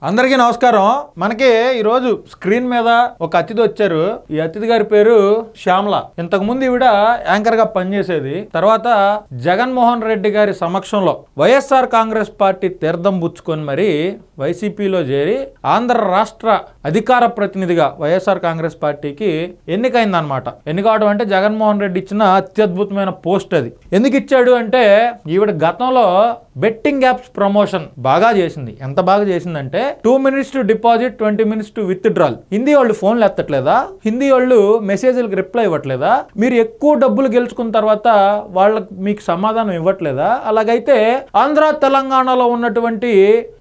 అందరికీ నమస్కారం. మనకి ఈ రోజు స్క్రీన్ మీద ఒక అతిథి వచ్చారు. ఈ అతిథి గారి పేరు శ్యామల. ఇంతకు ముందు ఈవిడ యాంకర్ గా పనిచేసేది. తర్వాత జగన్మోహన్ రెడ్డి గారి సమక్షంలో వైఎస్ఆర్ కాంగ్రెస్ పార్టీ తీర్థం పుచ్చుకొని మరి వైసీపీలో చేరి ఆంధ్ర రాష్ట్ర అధికార ప్రతినిధిగా వైఎస్ఆర్ కాంగ్రెస్ పార్టీకి ఎన్నికైందనమాట. ఎన్నికవడం అంటే జగన్మోహన్ రెడ్డి ఇచ్చిన అత్యద్భుతమైన పోస్ట్ అది. ఎందుకు ఇచ్చాడు అంటే ఈవిడ గతంలో బెట్టింగ్ యాప్స్ ప్రమోషన్ బాగా చేసింది. ఎంత బాగా చేసిందంటే 2 minutes to deposit 20 minutes to withdrawal. Hindi వాళ్ళు ఫోన్లు ఎత్తట్లేదా? హిందీ వాళ్ళు మెసేజ్లకు రిప్లై ఇవ్వట్లేదా? మీరు ఎక్కువ డబ్బులు గెలుచుకున్న తర్వాత వాళ్ళకి మీకు సమాధానం ఇవ్వట్లేదా? అలాగైతే ఆంధ్ర తెలంగాణలో ఉన్నటువంటి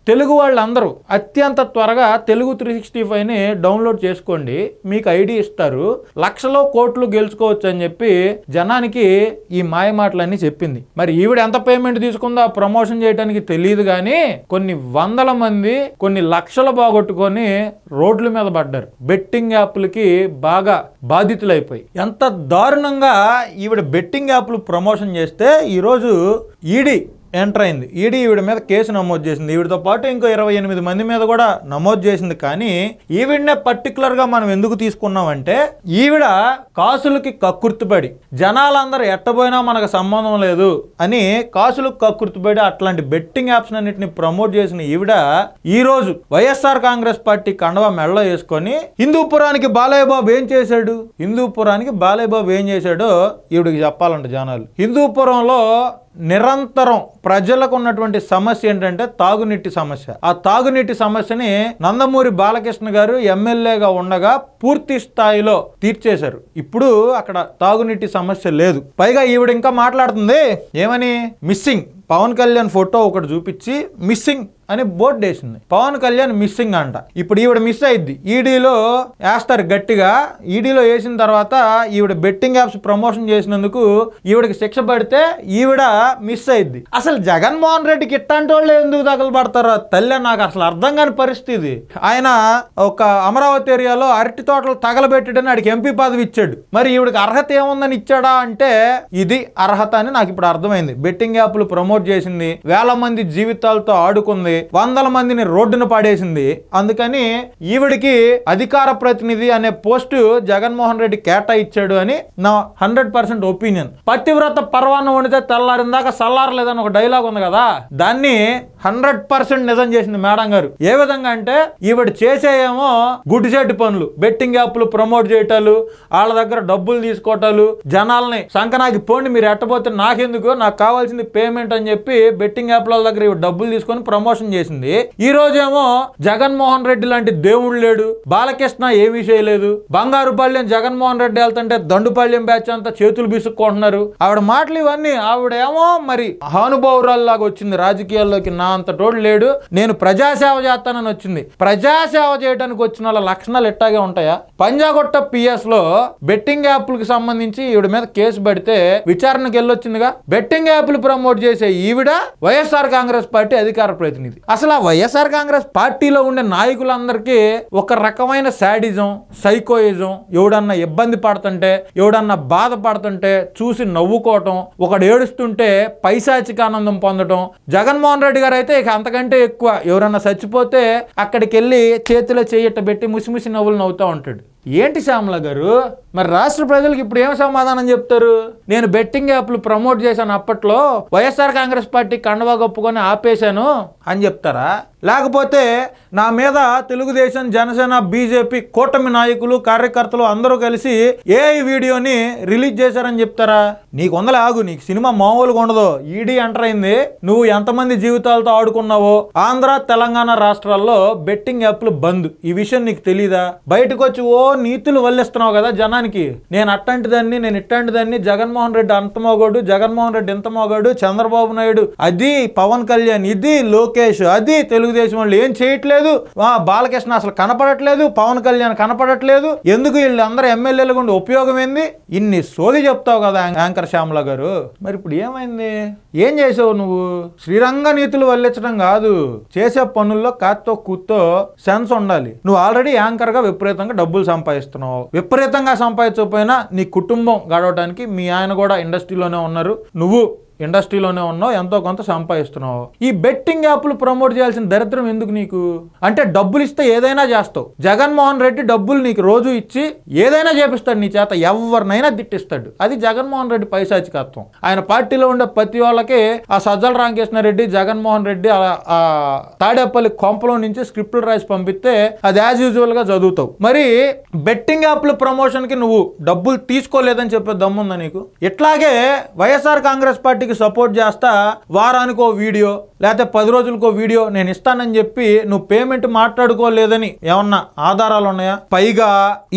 తెలుగు వాళ్ళందరూ అత్యంత త్వరగా తెలుగు 365ని డౌన్లోడ్ చేసుకోండి, మీకు ఐడి ఇస్తారు, లక్షలో కోట్లు గెలుచుకోవచ్చు అని చెప్పి జనానికి ఈ మాయ మాటలన్నీ చెప్పింది. మరి ఈవిడ ఎంత పేమెంట్ తీసుకుందో ఆ ప్రమోషన్ చేయడానికి తెలియదు కానీ కొన్ని వందల మంది కొన్ని లక్షలు బాగొట్టుకొని రోడ్ల మీద పడ్డారు. బెట్టింగ్ యాప్లకి బాగా బాధితులైపోయి ఎంత దారుణంగా ఈవిడ బెట్టింగ్ యాప్లు ప్రమోషన్ చేస్తే ఈరోజు ఈడీ ఎంటర్ అయింది. ఈడీ ఈవిడ మీద కేసు నమోదు చేసింది. ఈవిడతో పాటు ఇంకో 28 మంది మీద కూడా నమోదు చేసింది. కానీ ఈవిడనే పర్టికులర్ గా మనం ఎందుకు తీసుకున్నామంటే ఈవిడ కాసులకి కక్కుర్తిపడి జనాలందరూ ఎట్టబోయినా మనకు సంబంధం లేదు అని కాసులకు కక్కుర్తిపడి అట్లాంటి బెట్టింగ్ యాప్స్ అన్నిటిని ప్రమోట్ చేసిన ఈవిడ ఈ రోజు వైఎస్ఆర్ కాంగ్రెస్ పార్టీ కండవా మెడలో వేసుకొని హిందూపురానికి బాలయ్య బాబు ఏం చేశాడు, హిందూపురానికి బాలయ్య బాబు ఏం చేశాడో ఈవిడికి చెప్పాలంట జనాలు. హిందూపురంలో నిరంతరం ప్రజలకు ఉన్నటువంటి సమస్య ఏంటంటే తాగునీటి సమస్య. ఆ తాగునీటి సమస్యని నందమూరి బాలకృష్ణ గారు ఎమ్మెల్యేగా ఉండగా పూర్తి స్థాయిలో తీర్చేశారు. ఇప్పుడు అక్కడ తాగునీటి సమస్య లేదు. పైగా ఈవిడ ఇంకా మాట్లాడుతుంది ఏమని, మిస్సింగ్ పవన్ కళ్యాణ్ ఫోటో ఒకటి చూపించి మిస్సింగ్ అని బోర్డు వేసింది. పవన్ కళ్యాణ్ మిస్సింగ్ అంట. ఇప్పుడు ఈవిడ మిస్ అయింది. ఈడీలో వేస్తారు గట్టిగా. ఈడీలో వేసిన తర్వాత ఈవిడ బెట్టింగ్ యాప్స్ ప్రమోషన్ చేసినందుకు ఈవిడకి శిక్ష పడితే ఈవిడ మిస్ అయింది. అసలు జగన్మోహన్ రెడ్డికి ఇట్లాంటి వాళ్ళు ఎందుకు తగలబడతారో తల్లి నాకు అసలు అర్థం కాని పరిస్థితి. ఆయన ఒక అమరావతి ఏరియాలో అరటి తోటలు తగలబెట్టడని ఆడికి ఎంపీ పదవి ఇచ్చాడు. మరి ఈవిడకి అర్హత ఏముందని ఇచ్చాడా అంటే ఇది అర్హత అని నాకు ఇప్పుడు అర్థమైంది. బెట్టింగ్ యాప్లు ప్రమోట్ చేసింది, వేల మంది జీవితాలతో ఆడుకుంది, వందల మందిని రోడ్డును పాడేసింది. అందుకని ఈవిడికి అధికార ప్రతినిధి అనే పోస్టు జగన్మోహన్ రెడ్డి కేటాయించాడు అని నా 100% ఒపీనియన్. పతివ్రత పర్వాన్ని వండితే తెల్లారిందాక సల్లారలేదని ఒక డైలాగ్ ఉంది కదా, దాన్ని 100% నిజం చేసింది మేడం గారు. ఏ విధంగా అంటే ఈవిడ చేసేయేమో గుడ్డిచెట్టు పనులు, బెట్టింగ్ యాప్లు ప్రమోట్ చేయటాలు, వాళ్ళ దగ్గర డబ్బులు తీసుకోవటాలు, జనాల్ని సంకనాకి పోండి మీరు ఎట్టబోతే నాకెందుకు, నాకు కావాల్సింది పేమెంట్ అని చెప్పి బెట్టింగ్ యాప్ల దగ్గర డబ్బులు తీసుకొని ప్రమోషన్ చేసింది. ఈ రోజేమో జగన్మోహన్ రెడ్డి లాంటి దేవుడు లేడు, బాలకృష్ణ ఏమీ చేయలేదు, బంగారుపాళ్యం జగన్మోహన్ రెడ్డి వెళ్తుంటే దండుపాళ్యం బ్యాచ్ అంతా చేతులు బిసుక్కుంటున్నారు. ఆవిడ మాటలు ఇవన్నీ. ఆవిడేమో మరి హానుభావురాల్లాగా వచ్చింది రాజకీయాల్లోకి. నా అంత తోడు లేడు, నేను ప్రజాసేవ చేస్తానని వచ్చింది. ప్రజాసేవ చేయడానికి వచ్చిన వాళ్ళ లక్షణాలు ఎట్టాగే ఉంటాయా? పంజాగొట్ట పిఎస్ లో బెట్టింగ్ యాప్లకు సంబంధించి ఈవిడ మీద కేసు పడితే విచారణకు వెళ్ళొచ్చిందిగా. బెట్టింగ్ యాప్లు ప్రమోట్ చేసే ఈవిడ వైఎస్ఆర్ కాంగ్రెస్ పార్టీ అధికార ప్రతినిధి. అసలు ఆ వైఎస్ఆర్ కాంగ్రెస్ పార్టీలో ఉండే నాయకులందరికీ ఒక రకమైన శాడిజం, సైకోయిజం. ఎవడన్నా ఇబ్బంది పడుతుంటే, ఎవడన్నా బాధపడుతుంటే చూసి నవ్వుకోవటం, ఒకడు ఏడుస్తుంటే పైశాచిక ఆనందం పొందడం. జగన్మోహన్ రెడ్డి గారు అయితే ఇక అంతకంటే ఎక్కువ. ఎవరన్నా చచ్చిపోతే అక్కడికి వెళ్ళి చేతిలో చేయట పెట్టి ముసిముసి నవ్వులు నవ్వుతూ ఉంటాడు. ఏంటి శ్యామల గారు, మరి రాష్ట్ర ప్రజలకు ఇప్పుడు ఏం సమాధానం చెప్తారు? నేను బెట్టింగ్ యాప్లు ప్రమోట్ చేశాను, అప్పట్లో వైఎస్ఆర్ కాంగ్రెస్ పార్టీ కండవా కప్పుకొని ఆపేశాను అని చెప్తారా? లేకపోతే నా మీద తెలుగుదేశం, జనసేన, బీజేపీ కూటమి నాయకులు, కార్యకర్తలు అందరూ కలిసి ఏ వీడియోని రిలీజ్ చేశారని చెప్తారా? నీకు వందలే ఆగు, నీకు సినిమా మామూలుగా ఉండదు. ఈడీ ఎంటర్ అయింది, నువ్వు ఎంతమంది జీవితాలతో ఆడుకున్నావో. ఆంధ్ర తెలంగాణ రాష్ట్రాల్లో బెట్టింగ్ యాప్లు బంద్. ఈ విషయం నీకు తెలీదా? బయటకు వచ్చి ఓ నీతులు వల్లిస్తున్నావు కదా జనానికి. నేను అట్లాంటి దాన్ని, నేను ఇట్లాంటి దాన్ని, జగన్మోహన్ రెడ్డి అంత మోగాడు, జగన్మోహన్ రెడ్డి ఎంత మోగాడు, చంద్రబాబు నాయుడు అది, పవన్ కళ్యాణ్ ఇది, లోకేష్ అది, తెలుగుదేశం వాళ్ళు ఏం చేయట్లేదు, బాలకృష్ణ అసలు కనపడట్లేదు, పవన్ కళ్యాణ్ కనపడట్లేదు, ఎందుకు వీళ్ళందరూ ఎమ్మెల్యేలుగా ఉండి ఉపయోగం ఏంది? ఇన్ని సోది చెప్తావు కదా యాంకర్ శ్యామల గారు. మరి ఇప్పుడు ఏమైంది? ఏం చేసావు నువ్వు? శ్రీరంగ నీతులు వల్లించడం కాదు, చేసే పనుల్లో కాత్తో కూత్తో సెన్స్ ఉండాలి. నువ్వు ఆల్రెడీ యాంకర్ గా విపరీతంగా డబ్బులు సంపాదిస్తున్నావు. విపరీతంగా సంపాదించకపోయినా నీ కుటుంబం గడవడానికి మీ ఆయన కూడా ఇండస్ట్రీలోనే ఉన్నారు, నువ్వు ఇండస్ట్రీలోనే ఉన్నావు, ఎంతో కొంత సంపాదిస్తున్నావు. ఈ బెట్టింగ్ యాప్లు ప్రమోట్ చేయాల్సిన దరిద్రం ఎందుకు నీకు? అంటే డబ్బులు ఇస్తే ఏదైనా చేస్తావు. జగన్మోహన్ రెడ్డి డబ్బులు నీకు రోజు ఇచ్చి ఏదైనా చేపిస్తాడు నీ చేత, ఎవరినైనా తిట్టిస్తాడు. అది జగన్మోహన్ రెడ్డి పైశాచికత్వం. ఆయన పార్టీలో ఉండే ప్రతి వాళ్ళకి ఆ సజ్జల రామకృష్ణారెడ్డి, జగన్మోహన్ రెడ్డి ఆ తాడేపల్లి కొంపలో నుంచి స్క్రిప్టులు రాసి పంపిస్తే అది యాజ్ యూజువల్ గా చదువుతావు. మరి బెట్టింగ్ యాప్ల ప్రమోషన్ కి నువ్వు డబ్బులు తీసుకోలేదని చెప్పే దమ్ముందా నీకు? ఇట్లాగే వైఎస్ఆర్ కాంగ్రెస్ పార్టీ సపోర్ట్ చేస్తా వారానికో వీడియో లేకపోతే 10 రోజులకో వీడియో నేను ఇస్తానని చెప్పి నువ్వు పేమెంట్ మాట్లాడుకోలేదని ఏమన్నా ఆధారాలు ఉన్నాయా? పైగా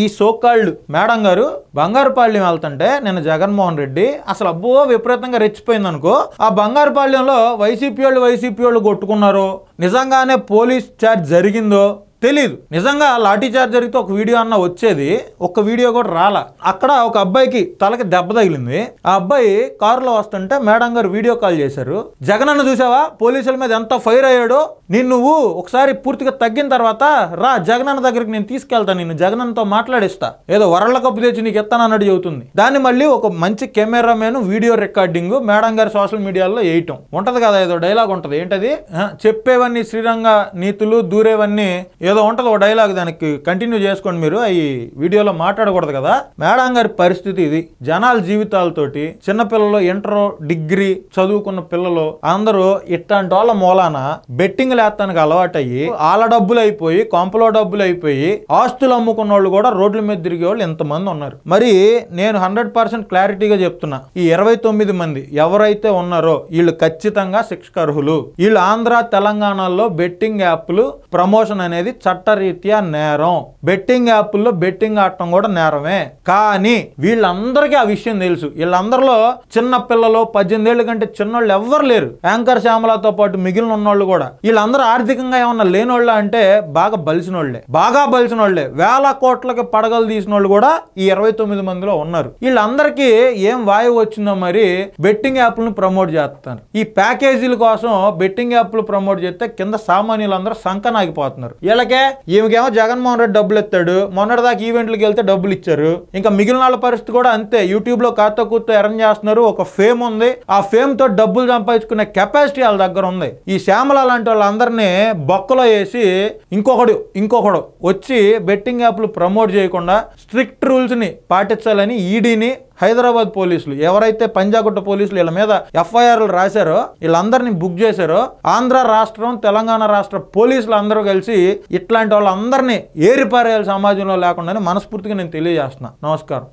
ఈ సోకాళ్ళు మేడం గారు బంగారుపాళ్యం వెళ్తుంటే నేను జగన్మోహన్ రెడ్డి అసలు అబ్బో విపరీతంగా రెచ్చిపోయింది అనుకో. ఆ బంగారుపాళ్యంలో వైసీపీ వాళ్ళు కొట్టుకున్నారో, నిజంగానే పోలీస్ చార్జ్ జరిగిందో తెలీదు. నిజంగా లాఠీ చార్జ్ జరిగితే ఒక వీడియో అన్న వచ్చేది, ఒక్క వీడియో కూడా రాలా. అక్కడ ఒక అబ్బాయికి తలకి దెబ్బ తగిలింది. ఆ అబ్బాయి కారులో వస్తుంటే మేడం గారు వీడియో కాల్ చేశారు. జగనన్న చూసావా పోలీసుల మీద ఎంత ఫైర్ అయ్యాడో, నువ్వు ఒకసారి పూర్తిగా తగ్గిన తర్వాత రా జగనన్న దగ్గరికి నేను తీసుకెళ్తాను, నిన్ను జగనన్నతో మాట్లాడిస్తా, ఏదో వరల్డ్ కప్ తెచ్చి నీకు ఎత్తాను అన్నట్టు చెబుతుంది. దాన్ని మళ్ళీ ఒక మంచి కెమెరామెన్ వీడియో రికార్డింగ్ మేడం గారి సోషల్ మీడియాలో వేయటం ఉంటది కదా, ఏదో డైలాగ్ ఉంటది. ఏంటది? చెప్పేవన్నీ శ్రీరంగ నీతులు, దూరేవన్నీ ఏదో ఉంటది ఒక డైలాగ్, దానికి కంటిన్యూ చేసుకోండి మీరు, ఈ వీడియోలో మాట్లాడకూడదు కదా. మేడం గారి పరిస్థితి ఇది. జనాల జీవితాలతోటి చిన్నపిల్లలు, ఇంటర్ డిగ్రీ చదువుకున్న పిల్లలు అందరూ ఇట్లాంటి వాళ్ళ మూలాన బెట్టింగ్ లేస్తానికి అలవాటయ్యి వాళ్ళ డబ్బులు అయిపోయి, కొంపలో డబ్బులు అయిపోయి, ఆస్తులు అమ్ముకున్న వాళ్ళు కూడా రోడ్ల మీద తిరిగే వాళ్ళు ఎంతమంది ఉన్నారు. మరి నేను 100% క్లారిటీగా చెప్తున్నా, ఈ 29 మంది ఎవరైతే ఉన్నారో వీళ్ళు ఖచ్చితంగా శిక్షార్హులు. వీళ్ళు ఆంధ్ర తెలంగాణలో బెట్టింగ్ యాప్లు ప్రమోషన్ అనేది చట్టరీత్యా నేరం. బెట్టింగ్ యాప్ల్లో బెట్టింగ్ ఆడటం కూడా నేరమే. కానీ వీళ్ళందరికీ ఆ విషయం తెలుసు. వీళ్ళందరిలో చిన్న పిల్లలు, 18 ఏళ్ళ కంటే చిన్నోళ్ళు ఎవ్వరు లేరు. యాంకర్ శ్యామలతో పాటు మిగిలిన ఉన్నోళ్ళు కూడా. వీళ్ళందరూ ఆర్థికంగా ఏమన్నా లేనోళ్ళ అంటే బాగా బలిసినోళ్లే. వేల కోట్లకి పడగలు తీసిన వాళ్ళు కూడా ఈ 29 మందిలో ఉన్నారు. వీళ్ళందరికీ ఏం వాయువు వచ్చిందో మరి బెట్టింగ్ యాప్లను ప్రమోట్ చేస్తారు. ఈ ప్యాకేజీల కోసం బెట్టింగ్ యాప్లు ప్రమోట్ చేస్తే కింద సామాన్యులందరూ సంకనాగిపోతున్నారు. వీళ్ళకే ఈమెకేమో జగన్మోహన్ రెడ్డి డబ్బులు ఎత్తాడు, మొన్నటిదాకా ఈవెంట్లకు వెళ్తే డబ్బులు ఇచ్చారు. ఇంకా మిగిలిన వాళ్ళ పరిస్థితి కూడా అంతే. యూట్యూబ్ లో కాస్త కూర్తో ఎర్న్ చేస్తున్నారు, ఒక ఫేమ్ ఉంది, ఆ ఫేమ్ తో డబ్బులు సంపాదించుకునే కెపాసిటీ వాళ్ళ దగ్గర ఉంది. ఈ శ్యామల లాంటి వాళ్ళందరినీ బొక్కలో వేసి ఇంకొకడు వచ్చి బెట్టింగ్ యాప్లు ప్రమోట్ చేయకుండా స్ట్రిక్ట్ రూల్స్ ని పాటించాలని ఈడీని, హైదరాబాద్ పోలీసులు ఎవరైతే పంజాగుట్ట పోలీసులు వీళ్ళ మీద ఎఫ్ఐఆర్లు రాశారో, వీళ్ళందరినీ బుక్ చేశారో, ఆంధ్ర రాష్ట్రం, తెలంగాణ రాష్ట్ర పోలీసులు అందరూ కలిసి ఇట్లాంటి వాళ్ళందరినీ ఏరిపారేయాలి సమాజంలో లేకుండా మనస్ఫూర్తిగా నేను తెలియజేస్తున్నా. నమస్కారం.